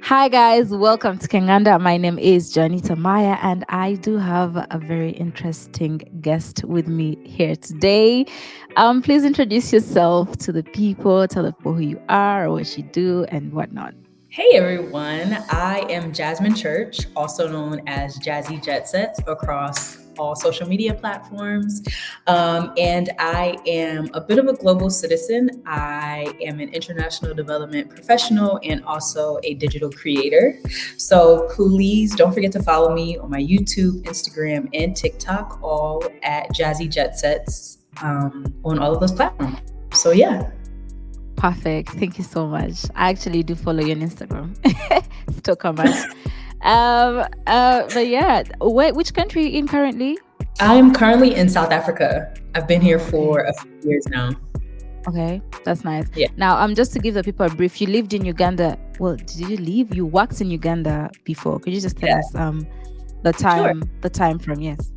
Hi guys, welcome to Kenganda. My name is Janita Maya and I do have a very interesting guest with me here today. Please introduce yourself to the people, tell the people who you are, what you do, and whatnot. Hey everyone, I am Jasmine Church, also known as Jazzy Jet Sets across all social media platforms. And I am a bit of a global citizen. I am an international development professional and also a digital creator. So please don't forget to follow me on my YouTube, Instagram, and TikTok, all at Jazzy Jet Sets on all of those platforms. So yeah. Perfect. Thank you so much. I actually do follow you on Instagram. Stalker much. But yeah, which country are you in currently? I'm currently in South Africa. I've been here for Okay. a few years now. Okay, that's nice. Yeah, Now, just to give the people a brief, you lived in Uganda. Well, did you leave? You worked in Uganda before. Could you just tell yeah, us sure. the time from? Yes.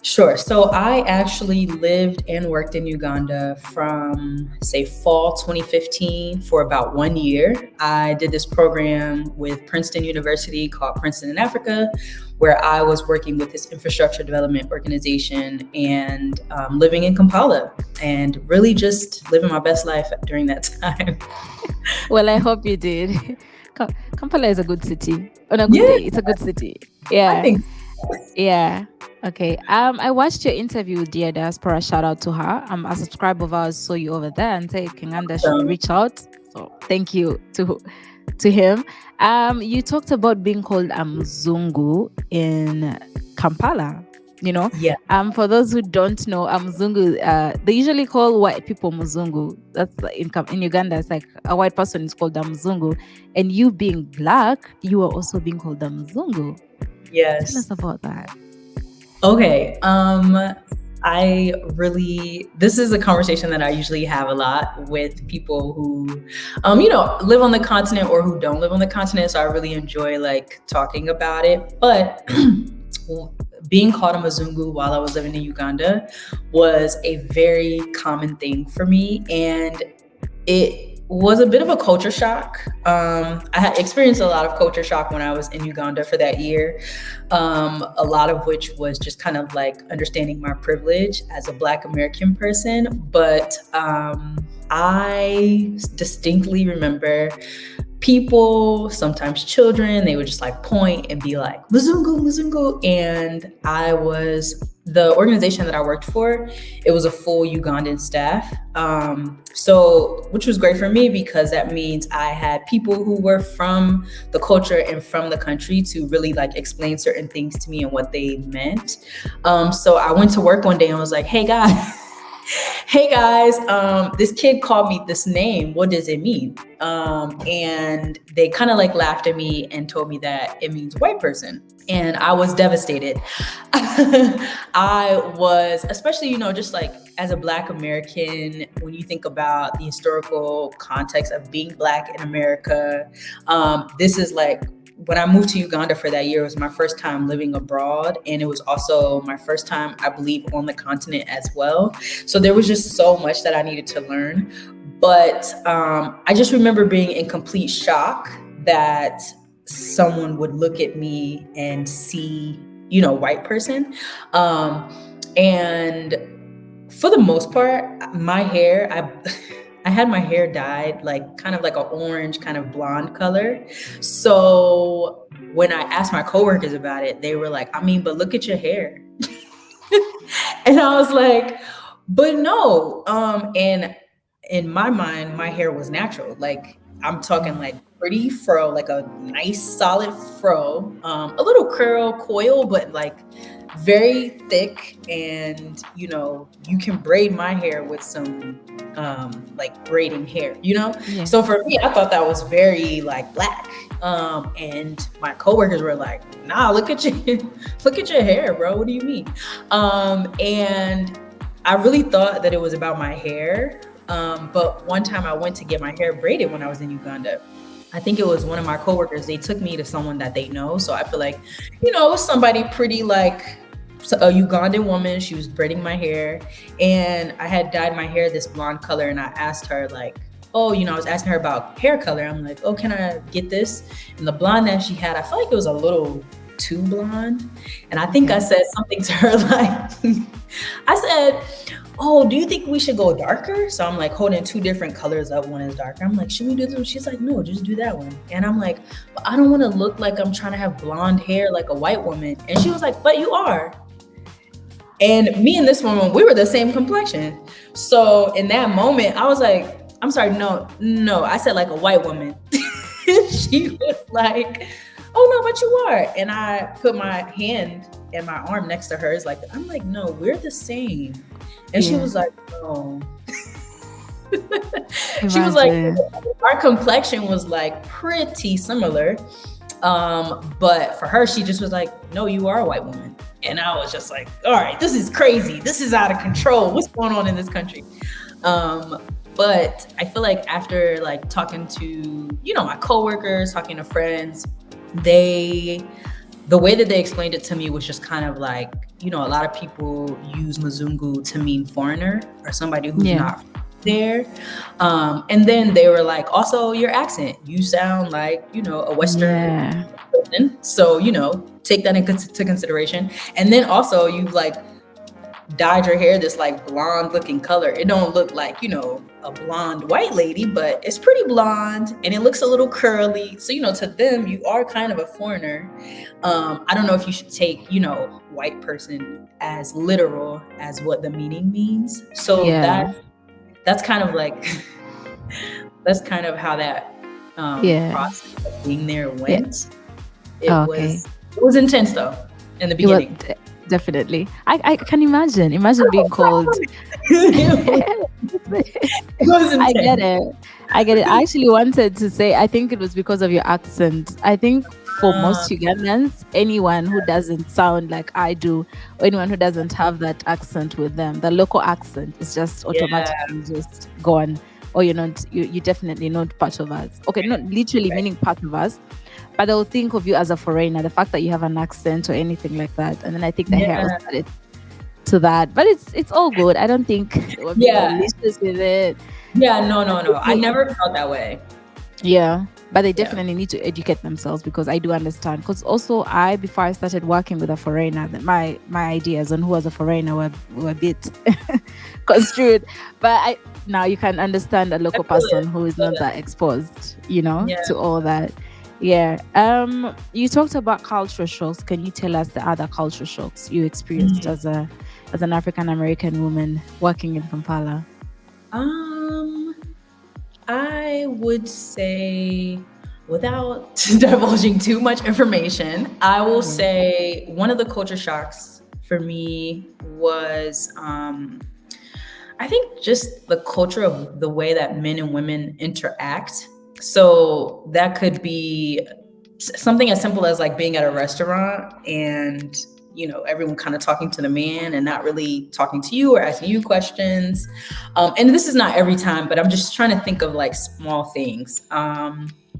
Sure. So I actually lived and worked in Uganda from, say, fall 2015 for about 1 year. I did this program with Princeton University called Princeton in Africa, where I was working with this infrastructure development organization and living in Kampala and really just living my best life during that time. Well, I hope you did. Kampala is a good city. On a good Yeah, day, it's a good city. I Yeah, think. yeah. Okay. I watched your interview with Dear Diaspora. Shout out to her. A subscriber of ours saw you over there and said Kinganda should So, reach out. So thank you to him. You talked about being called a muzungu in Kampala. You know, yeah. for those who don't know, muzungu, they usually call white people muzungu. That's like in Uganda. It's like a white person is called a muzungu, and you being black, you are also being called a muzungu. Tell Yes. us about that. Okay. This is a conversation that I usually have a lot with people who, live on the continent or who don't live on the continent. So I really enjoy like talking about it. But being called a Muzungu while I was living in Uganda was a very common thing for me. And it was a bit of a culture shock. I had experienced a lot of culture shock when I was in Uganda for that year, a lot of which was just kind of like understanding my privilege as a Black American person. But I distinctly remember people, sometimes children, they would just like point and be like, Muzungu, Muzungu. And the organization that I worked for, it was a full Ugandan staff. Which was great for me because that means I had people who were from the culture and from the country to really like explain certain things to me and what they meant. So I went to work one day and was like, hey guys, hey guys, this kid called me this name. What does it mean? And they kind of like laughed at me and told me that it means white person. And I was devastated. I was, especially, just like as a Black American, when you think about the historical context of being Black in America, this is like when I moved to Uganda for that year, it was my first time living abroad. And it was also my first time, I believe, on the continent as well. So there was just so much that I needed to learn. But I just remember being in complete shock that someone would look at me and see, white person. And for the most part, my hair, I had my hair dyed like kind of like an orange kind of blonde color. So when I asked my coworkers about it, they were like, but look at your hair. And I was like, but no. And in my mind, my hair was natural. Like I'm talking like pretty fro, like a nice solid fro, a little curl coil, but like very thick. And you can braid my hair with some like braiding hair, Yeah. so for me I thought that was very like Black. And my coworkers were like, nah, look at you, look at your hair, bro, what do you mean? And I really thought that it was about my hair. But one time I went to get my hair braided when I was in Uganda. I think it was one of my coworkers. They took me to someone that they know. So I feel like, it was somebody pretty like a Ugandan woman. She was braiding my hair and I had dyed my hair this blonde color. And I asked her like, oh, I was asking her about hair color. I'm like, oh, can I get this? And the blonde that she had, I felt like it was a little too blonde. And I think I Okay. said something to her like, I said, oh, do you think we should go darker? So I'm like holding two different colors up. One is darker. I'm like, should we do this? She's like, no, just do that one. And I'm like, but I don't want to look like I'm trying to have blonde hair like a white woman. And she was like, but you are. And me and this woman, we were the same complexion. So in that moment, I was like, I'm sorry, no, I said like a white woman. She was like, oh no, but you are. And I put my hand and my arm next to hers, like, I'm like, no, we're the same. And she Yeah. was like, no. She was like, Imagine. our complexion was like pretty similar. But for her, she just was like, no, you are a white woman. And I was just like, all right, this is crazy. This is out of control. What's going on in this country? But I feel like after like talking to, my coworkers, talking to friends, the way that they explained it to me was just kind of like, a lot of people use muzungu to mean foreigner or somebody who's not there. And then they were like, also your accent, you sound like, a Western person. So, take that into consideration. And then also you've like dyed your hair this like blonde looking color. It don't look like, a blonde white lady, but it's pretty blonde and it looks a little curly. So, to them, you are kind of a foreigner. I don't know if you should take, white person as literal as what the meaning means. So that's kind of like, that's kind of how that process of being there went. It was intense though in the beginning. Definitely. I can imagine being called. I get it. I actually wanted to say, I think it was because of your accent. I think for most Ugandans, anyone who doesn't sound like I do, or anyone who doesn't have that accent with them, the local accent is just automatically just gone. Or you definitely not part of us. Okay, not literally meaning part of us, but they'll think of you as a foreigner, the fact that you have an accent or anything like that. And then I think the hair was added to that. But it's all good. I don't think there were malicious with it. Yeah, no. I never felt that way. Yeah. But they definitely need to educate themselves, because I do understand. Because also before I started working with a foreigner, my ideas on who was a foreigner were a bit construed. But now you can understand a local person who is not that exposed, to all that. Yeah. You talked about cultural shocks. Can you tell us the other cultural shocks you experienced as an African American woman working in Kampala? I would say, without divulging too much information, I will say one of the culture shocks for me was, I think, just the culture of the way that men and women interact. So that could be something as simple as like being at a restaurant and, everyone kind of talking to the man and not really talking to you or asking you questions. And this is not every time, but I'm just trying to think of like small things.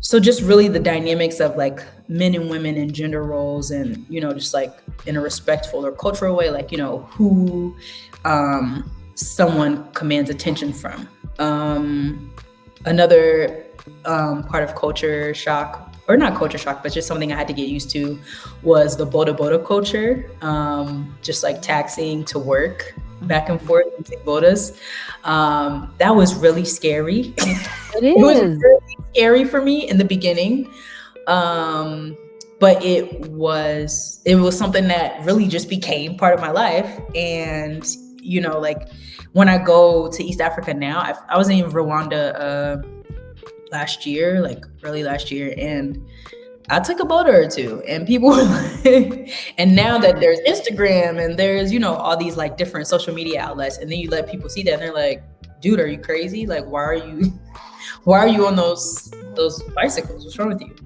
So just really the dynamics of like men and women and gender roles and, just like in a respectful or cultural way, like, who someone commands attention from. Another part of culture shock, or not culture shock, but just something I had to get used to, was the boda boda culture. Just like taxiing to work back and forth using bodas. That was really scary. It was really scary for me in the beginning. But it was something that really just became part of my life. And, like when I go to East Africa now, I was in Rwanda, early last year, and I took a boat or two, and people were like, and now that there's Instagram and there's, all these like different social media outlets, and then you let people see that and they're like, dude, are you crazy? Like, why are you on those bicycles? What's wrong with you?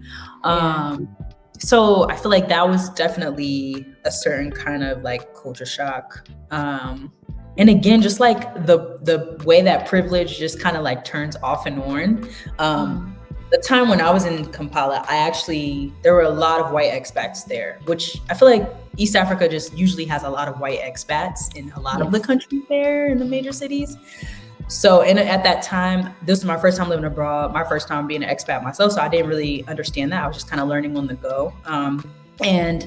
So I feel like that was definitely a certain kind of like culture shock. And again, just like the way that privilege just kind of like turns off and on. The time when I was in Kampala, there were a lot of white expats there, which I feel like East Africa just usually has a lot of white expats in a lot of the countries there in the major cities. So, and at that time, this was my first time living abroad, my first time being an expat myself. So I didn't really understand that. I was just kind of learning on the go. And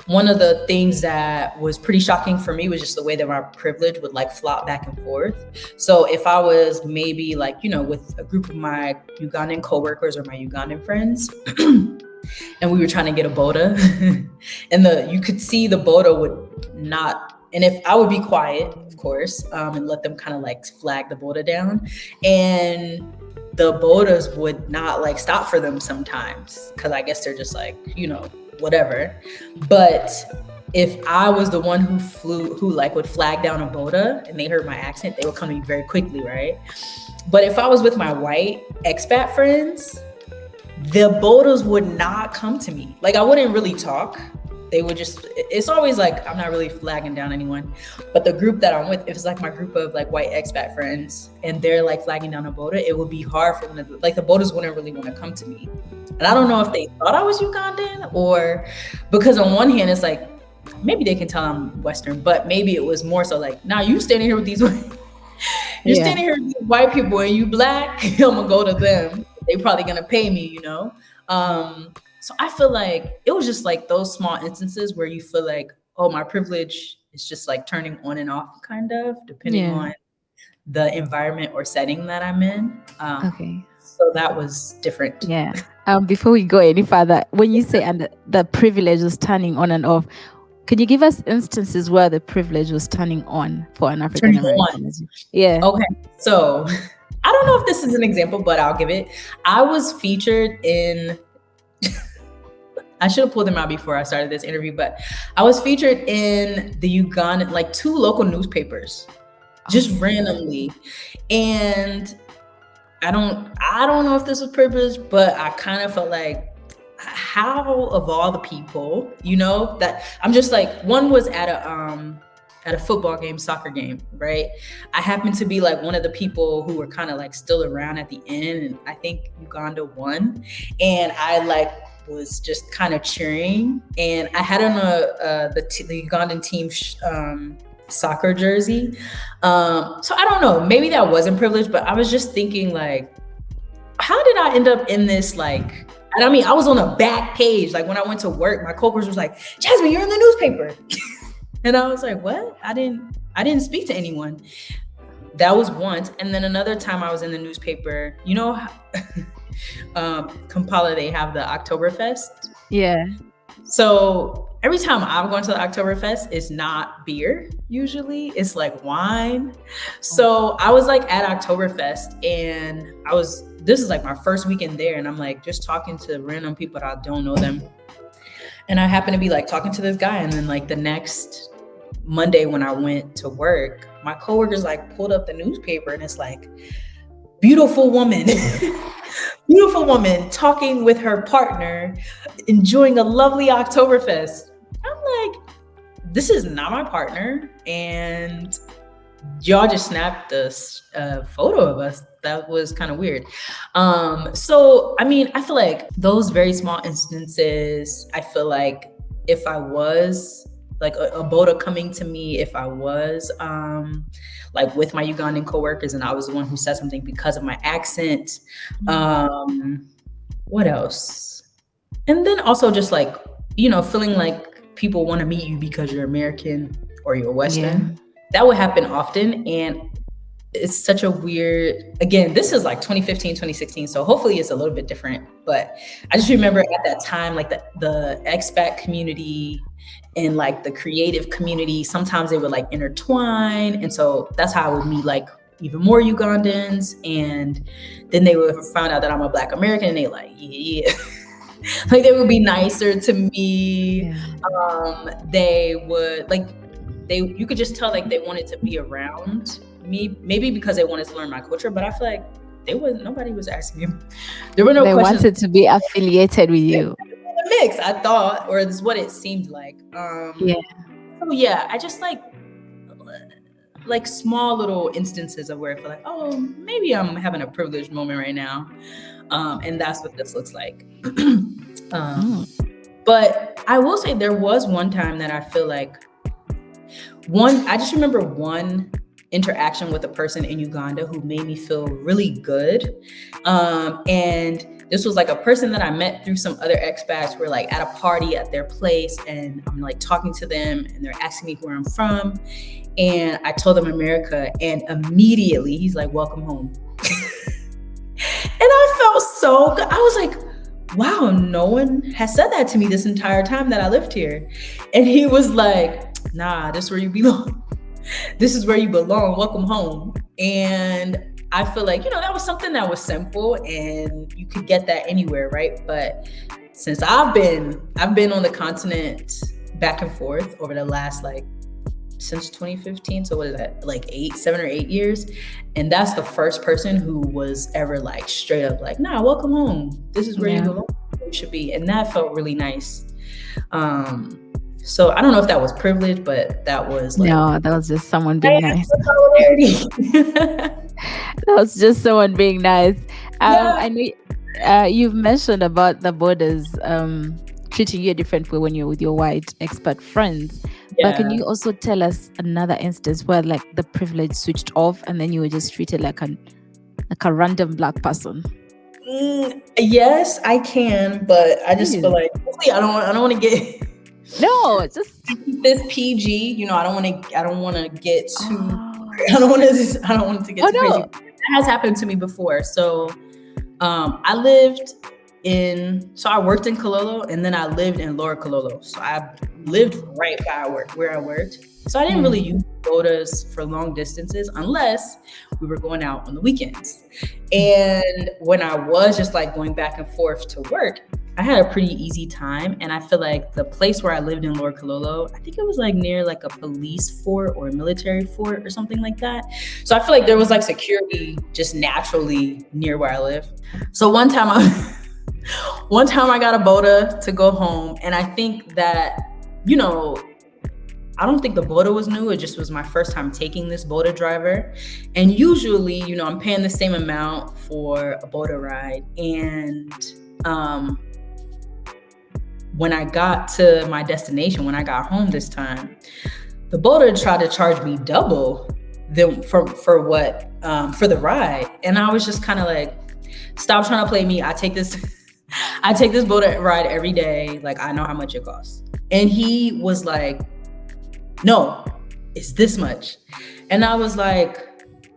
one of the things that was pretty shocking for me was just the way that my privilege would like flop back and forth. So if I was maybe like, with a group of my Ugandan coworkers or my Ugandan friends, and we were trying to get a boda, and you could see the boda would not, and if I would be quiet, of course, and let them kind of like flag the boda down, and the bodas would not like stop for them sometimes, because I guess they're just like, whatever. But if I was the one who like would flag down a boda and they heard my accent, they would come to me very quickly, right? But if I was with my white expat friends, the bodas would not come to me. Like I wouldn't really talk. They would just, it's always like, I'm not really flagging down anyone. But the group that I'm with, if it's like my group of like white expat friends and they're like flagging down a boda, it would be hard for them to, like the bodas wouldn't really want to come to me. And I don't know if they thought I was Ugandan, or because on one hand, it's like, maybe they can tell I'm Western, but maybe it was more so like, now you standing here with these, you're standing here with these white people and you black, I'm gonna go to them. They probably gonna pay me, So I feel like it was just like those small instances where you feel like, oh, my privilege is just like turning on and off, kind of, depending on the environment or setting that I'm in. Okay. So that was different. Yeah. Before we go any further, when you say and the privilege was turning on and off, could you give us instances where the privilege was turning on for an African American? Yeah. Okay. So I don't know if this is an example, but I'll give it. I was featured in, I should have pulled them out before I started this interview, but I was featured in the Ugandan, like 2 local newspapers, just randomly. And I don't know if this was privilege, but I kind of felt like, how of all the people, that I'm just like, one was at a football game, soccer game, right? I happened to be like one of the people who were kind of like still around at the end, and I think Uganda won, and I like was just kind of cheering, and I had on the Ugandan team soccer jersey. So I don't know, maybe that wasn't privilege, but I was just thinking like, how did I end up in this like? And I mean, I was on a back page. Like when I went to work, my coworkers was like, Jasmine, you're in the newspaper. And I was like, what? I didn't speak to anyone. That was once. And then another time I was in the newspaper, Kampala, they have the Oktoberfest. Yeah. So every time I'm going to the Oktoberfest, it's not beer. Usually it's like wine. So I was like at Oktoberfest, and this is like my first weekend there. And I'm like just talking to random people that I don't know them. And I happened to be like talking to this guy. And then like the next Monday when I went to work, my coworkers like pulled up the newspaper, and it's like, beautiful woman talking with her partner, enjoying a lovely Oktoberfest. I'm like, this is not my partner. And y'all just snapped a photo of us. That was kind of weird. So, I mean, I feel like those very small instances, I feel like if I was like a boda coming to me, if I was like with my Ugandan coworkers and I was the one who said something because of my accent. What else? And then also just like, feeling like people want to meet you because you're American or you're Western. Yeah. That would happen often. And it's such a weird, again, this is like 2015, 2016. So hopefully it's a little bit different. But I just remember at that time, like the expat community and like the creative community, sometimes they would like intertwine. And so that's how I would meet like even more Ugandans. And then they would find out that I'm a Black American, and they like, yeah. Like they would be nicer to me. Yeah. They would like, you could just tell like they wanted to be around me, maybe because they wanted to learn my culture, but I feel like nobody was asking me. There were no questions. They wanted to be affiliated with you. Mix, I thought, or this is what it seemed like. Yeah. So yeah, I just like small little instances of where I feel like, oh, maybe I'm having a privileged moment right now. And that's what this looks like. But I will say there was one time that I feel like I just remember one interaction with a person in Uganda who made me feel really good. And this was like a person that I met through some other expats. We're like at a party at their place, and I'm like talking to them, and they're asking me where I'm from. And I told them America, and immediately he's like, "Welcome home." And I felt so good. I was like, wow, no one has said that to me this entire time that I lived here. And he was like, nah, this is where you belong. This is where you belong. Welcome home. And I feel like, that was something that was simple and you could get that anywhere, right? But since I've been on the continent back and forth over the last since 2015, so what is that, 7 or 8 years, and that's the first person who was ever straight up nah, welcome home, this is where you belong, where you should be. And that felt really nice. So I don't know if that was privilege, but that was no, that was just someone being nice. Solidarity. That was just someone being nice. Yeah. I know you've mentioned about the borders treating you a different way when you're with your white expat friends. Yeah. But can you also tell us another instance where the privilege switched off and then you were just treated like a random Black person? Yes, I can, but I just feel like I don't want to get no, just keep this PG. I don't want to get too. I don't want it to get too crazy. That has happened to me before. So, I worked in Kololo, and then I lived in Lower Kololo. So I lived right by where I worked. So I didn't really use bodas for long distances unless we were going out on the weekends. And when I was just going back and forth to work, I had a pretty easy time. And I feel like the place where I lived in Lower Kololo, I think it was near a police fort or a military fort or something like that. So I feel like there was security just naturally near where I live. So one time I got a boda to go home, and I think that, I don't think the boda was new. It just was my first time taking this boda driver. And usually, I'm paying the same amount for a boda ride. And when I got to my destination, when I got home this time, the boda tried to charge me double for the ride. And I was just kind of stop trying to play me. I take this boda ride every day. I know how much it costs. And he was like, no, it's this much. And I was like,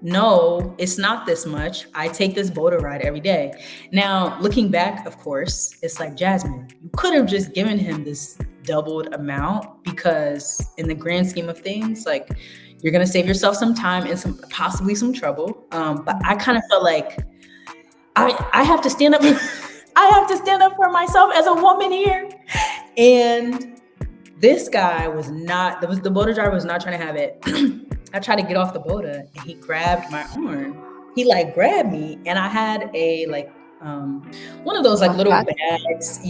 no, it's not this much. I take this boda ride every day. Now, looking back, of course, it's Jasmine, you could have just given him this doubled amount, because in the grand scheme of things, you're going to save yourself some time and possibly some trouble. But I kind of felt like I have to stand up. I have to stand up for myself as a woman here. And this guy the boda driver was not trying to have it. I tried to get off the boda, and he grabbed my arm. He grabbed me, and I had a one of those little bags,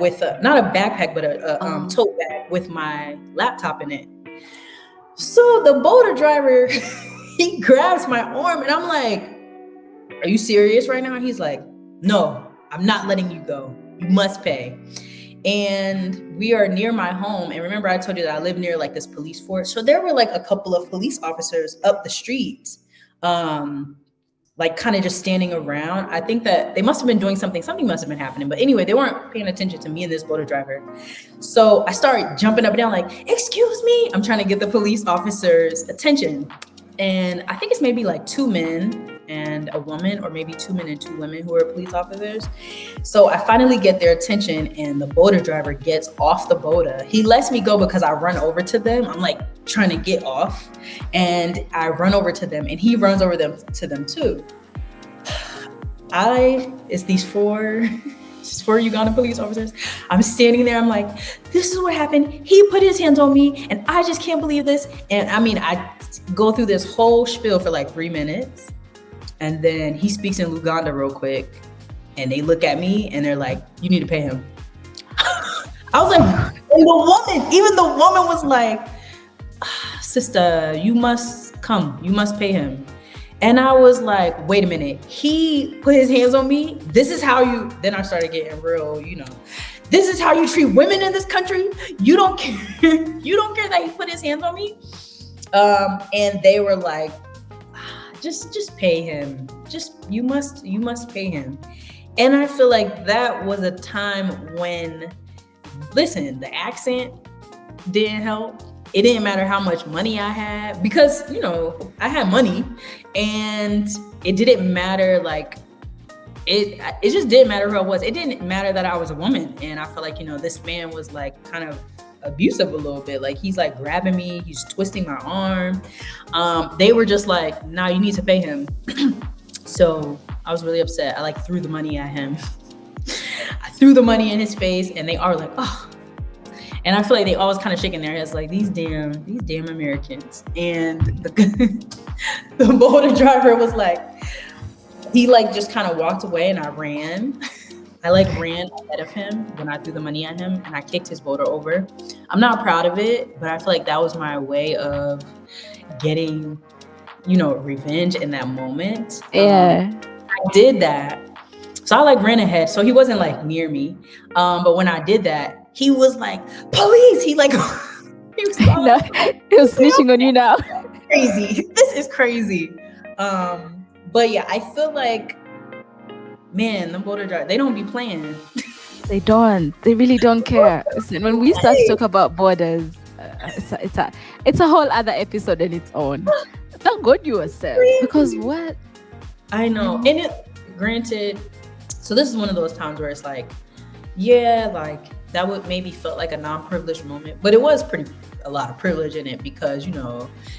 with not a backpack, but a tote bag with my laptop in it. So the boda driver, he grabs my arm, and I'm like, are you serious right now? He's like, no, I'm not letting you go. You must pay. And we are near my home. And remember, I told you that I live near this police fort. So there were a couple of police officers up the street, kind of just standing around. I think that they must have been doing something. Something must have been happening. But anyway, they weren't paying attention to me and this boda driver. So I started jumping up and down excuse me. I'm trying to get the police officers' attention. And I think it's maybe 2 men and a woman, or maybe 2 men and 2 women who are police officers. So I finally get their attention, and the boda driver gets off the boda. He lets me go because I run over to them. I'm trying to get off, and I run over to them, and he runs over to them too. It's these 4 Ugandan police officers. I'm standing there. I'm like, this is what happened. He put his hands on me, and I just can't believe this. And I go through this whole spiel for 3 minutes. And then he speaks in Luganda real quick, and they look at me and they're like, you need to pay him. I was like, and even the woman was like, sister, you must come. You must pay him. And I was like, wait a minute. He put his hands on me. This is how then I started getting real, this is how you treat women in this country. You don't care. You don't care that he put his hands on me. And they were like, just pay him. Just you must pay him. And I feel like that was a time when, listen, the accent didn't help. It didn't matter how much money I had, because I had money, and it didn't matter. Like, it just didn't matter who I was. It didn't matter that I was a woman. And I feel like this man was like kind of abusive a little bit. Like, he's like grabbing me, he's twisting my arm. They were just like, nah, you need to pay him. So I was really upset. I like threw the money at him. I threw the money in his face, and they are like, oh. And I feel like they always kind of shaking their heads like, these damn Americans. And the boulder driver was like, he like just kind of walked away, and I ran. I like ran ahead of him when I threw the money at him, and I kicked his boulder over. I'm not proud of it, but I feel like that was my way of getting, revenge in that moment. Yeah. I did that. So I like ran ahead. So he wasn't like near me. But when I did that, he was like, police. He like, he was No, he was snitching on you now. Crazy. This is crazy. But yeah, I feel like, man, the border drivers, they don't be playing. They don't. They really don't care. Listen, when we start to talk about borders, it's a whole other episode in its own. Thank God you were safe, because what? I know. And granted, so this is one of those times where it's like, yeah, like that would maybe felt like a non-privileged moment, but it was a lot of privilege in it, because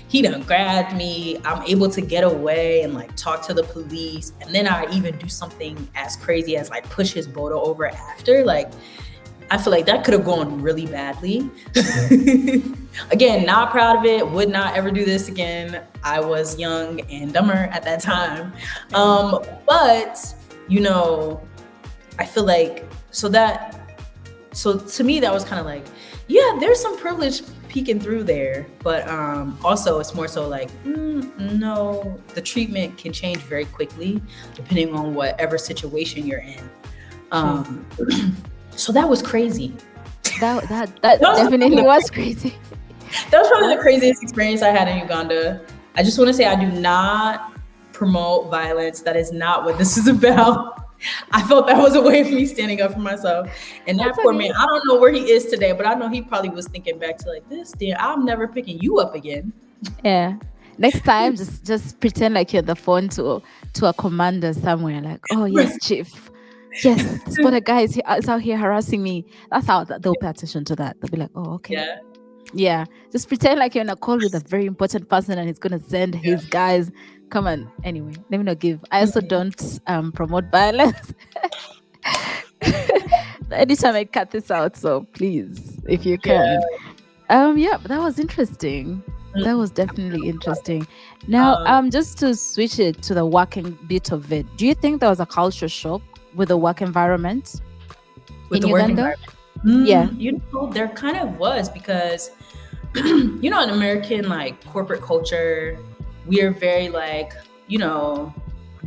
he done grabbed me. I'm able to get away and like talk to the police, and then I even do something as crazy as like push his boulder over after. Like, I feel like that could have gone really badly. Again, not proud of it. Would not ever do this again. I was young and dumber at that time. But I feel like, so to me, that was kind of like, yeah, there's some privilege peeking through there. But also, it's more so like, no, the treatment can change very quickly depending on whatever situation you're in. So that was crazy. That definitely was crazy. That was probably the craziest experience I had in Uganda. I just want to say, I do not promote violence. That is not what this is about. I felt that was a way of me standing up for myself. And that poor man, I don't know where he is today, but I know he probably was thinking back to like, this damn, I'm never picking you up again. Yeah. Next time, just pretend like you're the phone to a commander somewhere. Like, oh yes, chief. Yes, this border guy is out here harassing me. That's how they'll pay attention to that. They'll be like, oh, okay. Yeah. Just pretend like you're in a call with a very important person, and he's gonna send his guys. Come on. Anyway, let me not give. I also don't promote violence. Anytime I cut this out, so please, if you can. Yeah, but that was interesting. That was definitely interesting. Now, just to switch it to the working bit of it, do you think there was a culture shock with the work environment with in the Uganda? work environment? Yeah. There kind of was, because in American like corporate culture, we are very like, I'm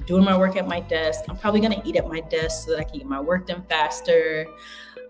doing my work at my desk. I'm probably gonna eat at my desk so that I can get my work done faster.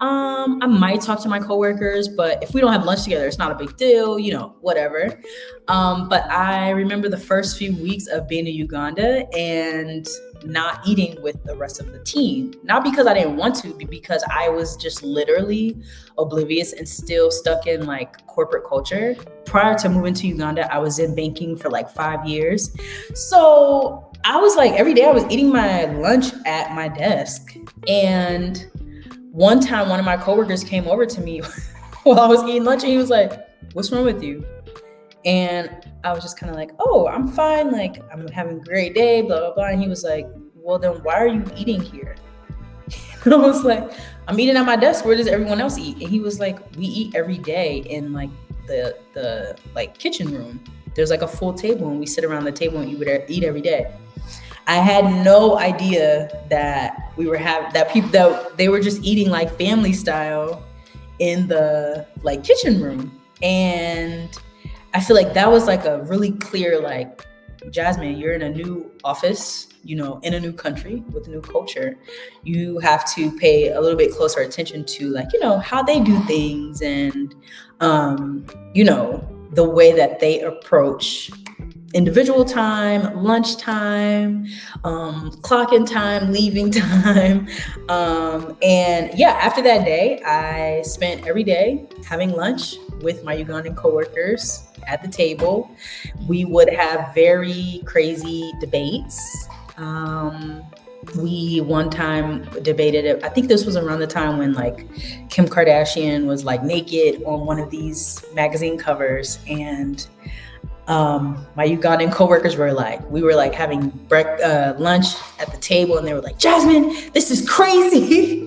I might talk to my coworkers, but if we don't have lunch together, it's not a big deal, whatever. But I remember the first few weeks of being in Uganda and not eating with the rest of the team. Not because I didn't want to, but because I was just literally oblivious and still stuck in like corporate culture. Prior to moving to Uganda, I was in banking for like 5 years. So I was like, every day I was eating my lunch at my desk. And one time, one of my coworkers came over to me while I was eating lunch, and he was like, "What's wrong with you?" And I was just kind of like, "Oh, I'm fine. Like, I'm having a great day, blah, blah, blah." And he was like, "Well, then why are you eating here?" And I was like, "I'm eating at my desk. Where does everyone else eat?" And he was like, "We eat every day in like the like kitchen room. There's like a full table, and we sit around the table and eat every day." I had no idea that they were just eating like family style in the like kitchen room. And I feel like that was like a really clear, like, Jasmine, you're in a new office, in a new country with a new culture. You have to pay a little bit closer attention to like, how they do things, and, the way that they approach individual time, lunchtime, clock-in time, leaving time. And yeah, after that day, I spent every day having lunch with my Ugandan coworkers at the table. We would have very crazy debates. We one time debated it. I think this was around the time when like Kim Kardashian was like naked on one of these magazine covers, and my Ugandan coworkers were like, we were like having lunch at the table, and they were like, Jasmine, this is crazy.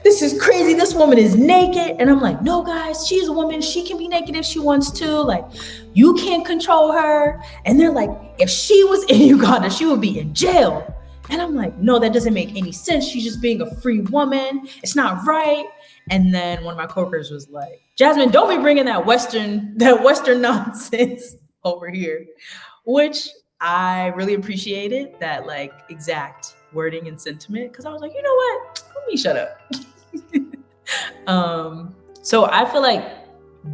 This is crazy. This woman is naked. And I'm like, no, guys, she's a woman. She can be naked if she wants to. Like, you can't control her. And they're like, if she was in Uganda, she would be in jail. And I'm like, no, that doesn't make any sense. She's just being a free woman. It's not right. And then one of my coworkers was like, Jasmine, don't be bringing that Western nonsense over here, which I really appreciated that like exact wording and sentiment. Cause I was like, you know what? Let me shut up. So I feel like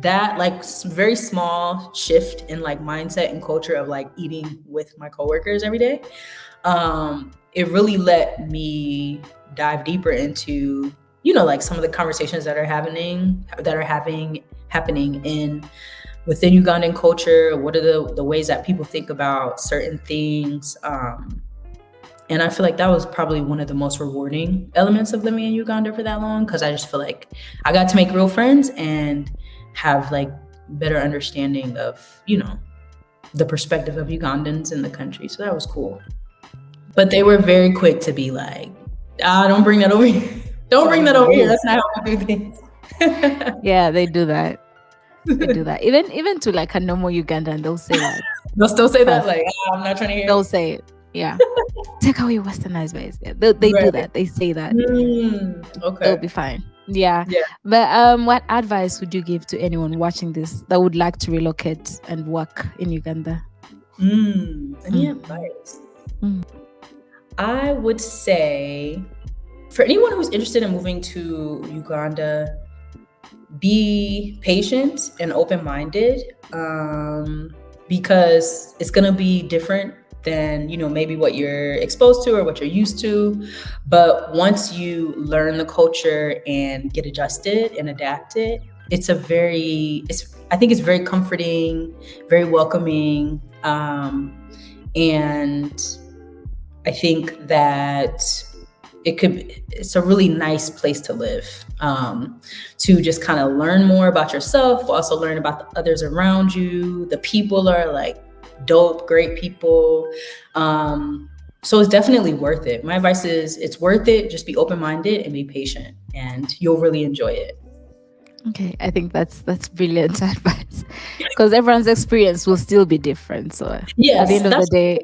that like very small shift in like mindset and culture of like eating with my coworkers every day. It really let me dive deeper into, you know, like some of the conversations that are happening in within Ugandan culture. What are the ways that people think about certain things? And I feel like that was probably one of the most rewarding elements of living in Uganda for that long, because I just feel like I got to make real friends and have like better understanding of, you know, the perspective of Ugandans in the country. So that was cool. But they were very quick to be like, don't bring that over here. Don't bring that over here. That's not how we do things. Yeah, they do that. They do that. Even to like a normal Ugandan, they'll say that. They'll still say that, like, I'm not trying to hear. They'll say it. Yeah. Take away westernized ways. Yeah, they do that. They say that. Okay. They'll be fine. Yeah. But what advice would you give to anyone watching this that would like to relocate and work in Uganda? Any advice? I would say for anyone who's interested in moving to Uganda, be patient and open-minded, because it's going to be different than, you know, maybe what you're exposed to or what you're used to. But once you learn the culture and get adjusted and adapted, I think it's very comforting, very welcoming. And I think that it's a really nice place to live, to just kind of learn more about yourself, but also learn about the others around you. The people are like dope, great people. So it's definitely worth it. My advice is it's worth it. Just be open-minded and be patient, and you'll really enjoy it. Okay, I think that's brilliant advice, because everyone's experience will still be different. So yes, at the end of the day,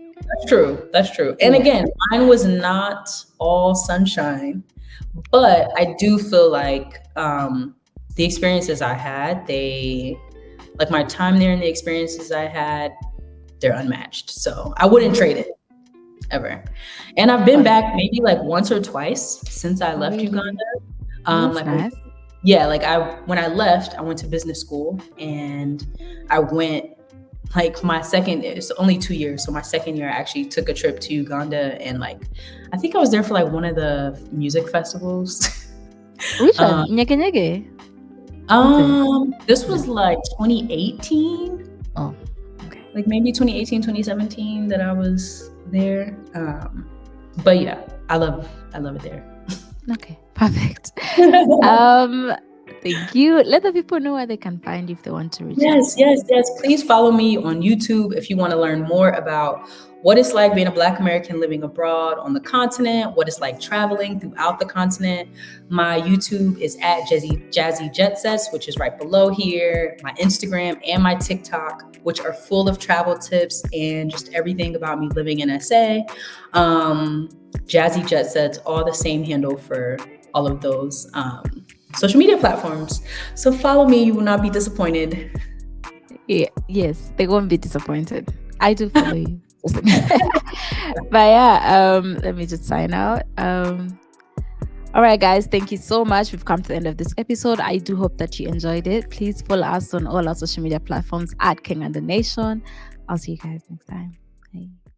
that's true. And again, mine was not all sunshine, but I do feel like the experiences I had, like my time there and the experiences I had, they're unmatched. So I wouldn't trade it ever. And I've been back maybe like once or twice since I left Uganda. That's nice. When I left, I went to business school, and I went like it's only 2 years. So my second year, I actually took a trip to Uganda, and like, I think I was there for like one of the music festivals. Which one? Nyege Nyege? This was like 2018. Oh, okay. Like maybe 2018, 2017 that I was there. But yeah, I love it there. Okay, perfect. Thank you. Let the people know where they can find you if they want to reach out. Yes. Please follow me on YouTube if you want to learn more about what it's like being a Black American living abroad on the continent, what it's like traveling throughout the continent. My YouTube is at Jazzy Jet Sets, which is right below here. My Instagram and my TikTok, which are full of travel tips and just everything about me living in SA. Jazzy Jet Sets, all the same handle for all of those social media platforms. So follow me, you will not be disappointed. Yeah, yes, they won't be disappointed. I do follow you. But yeah, let me just sign out. All right, guys, thank you so much. We've come to the end of this episode. I do hope that you enjoyed it. Please follow us on all our social media platforms at King and the Nation. I'll see you guys next time. Bye.